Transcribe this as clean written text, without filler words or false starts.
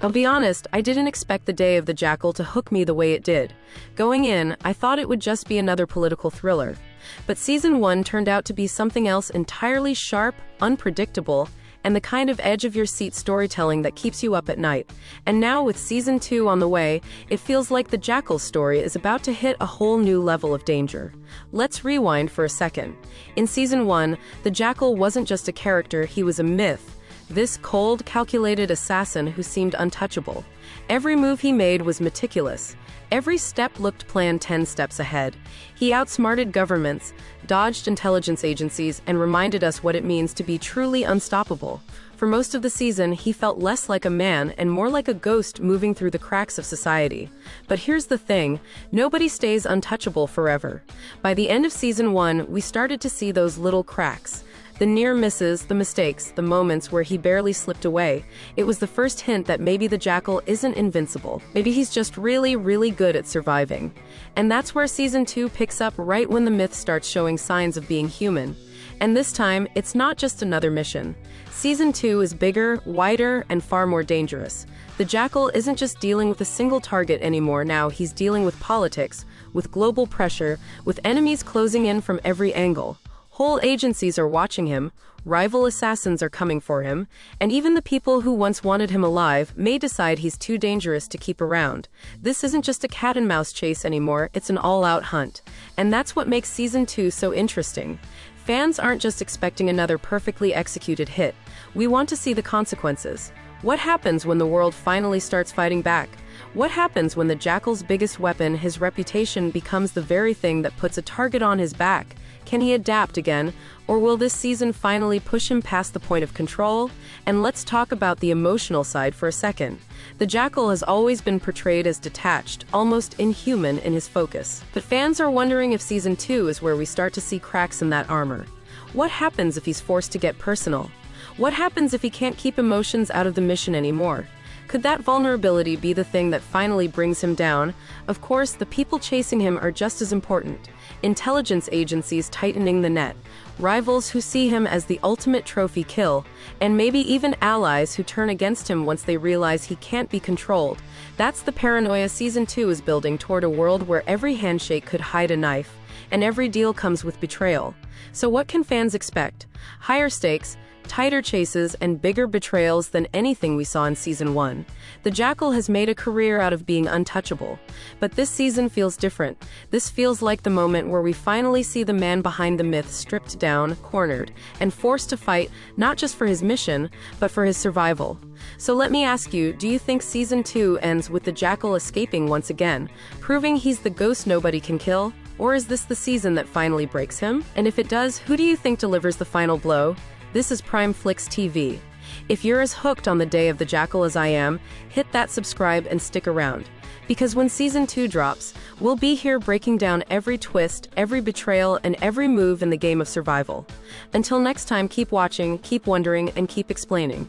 I'll be honest, I didn't expect the Day of the Jackal to hook me the way it did. Going in, I thought it would just be another political thriller. But Season 1 turned out to be something else entirely sharp, unpredictable, and the kind of edge-of-your-seat storytelling that keeps you up at night. And now with Season 2 on the way, it feels like the Jackal story is about to hit a whole new level of danger. Let's rewind for a second. In Season 1, the Jackal wasn't just a character, he was a myth. This cold, calculated assassin who seemed untouchable. Every move he made was meticulous. Every step looked planned 10 steps ahead. He outsmarted governments, dodged intelligence agencies, and reminded us what it means to be truly unstoppable. For most of the season, he felt less like a man and more like a ghost moving through the cracks of society. But here's the thing, nobody stays untouchable forever. By the end of Season 1, we started to see those little cracks. The near misses, the mistakes, the moments where he barely slipped away. It was the first hint that maybe the Jackal isn't invincible. Maybe he's just really, really good at surviving. And that's where Season 2 picks up right when the myth starts showing signs of being human. And this time, it's not just another mission. Season 2 is bigger, wider, and far more dangerous. The Jackal isn't just dealing with a single target anymore now, he's dealing with politics, with global pressure, with enemies closing in from every angle. Whole agencies are watching him, rival assassins are coming for him, and even the people who once wanted him alive may decide he's too dangerous to keep around. This isn't just a cat-and-mouse chase anymore, it's an all-out hunt. And that's what makes Season 2 so interesting. Fans aren't just expecting another perfectly executed hit. We want to see the consequences. What happens when the world finally starts fighting back? What happens when the Jackal's biggest weapon, his reputation, becomes the very thing that puts a target on his back? Can he adapt again, or will this season finally push him past the point of control? And let's talk about the emotional side for a second. The Jackal has always been portrayed as detached, almost inhuman in his focus. But fans are wondering if Season 2 is where we start to see cracks in that armor. What happens if he's forced to get personal? What happens if he can't keep emotions out of the mission anymore? Could that vulnerability be the thing that finally brings him down? Of course, the people chasing him are just as important. Intelligence agencies tightening the net, rivals who see him as the ultimate trophy kill, and maybe even allies who turn against him once they realize he can't be controlled. That's the paranoia Season 2 is building toward a world where every handshake could hide a knife, and every deal comes with betrayal. So what can fans expect? Higher stakes, tighter chases, and bigger betrayals than anything we saw in Season 1. The Jackal has made a career out of being untouchable. But this season feels different. This feels like the moment where we finally see the man behind the myth stripped down, cornered, and forced to fight not just for his mission, but for his survival. So let me ask you, do you think Season 2 ends with the Jackal escaping once again, proving he's the ghost nobody can kill? Or is this the season that finally breaks him? And if it does, who do you think delivers the final blow? This is Prime Flix TV. If you're as hooked on the Day of the Jackal as I am, hit that subscribe and stick around. Because when Season 2 drops, we'll be here breaking down every twist, every betrayal, and every move in the game of survival. Until next time, keep watching, keep wondering, and keep explaining.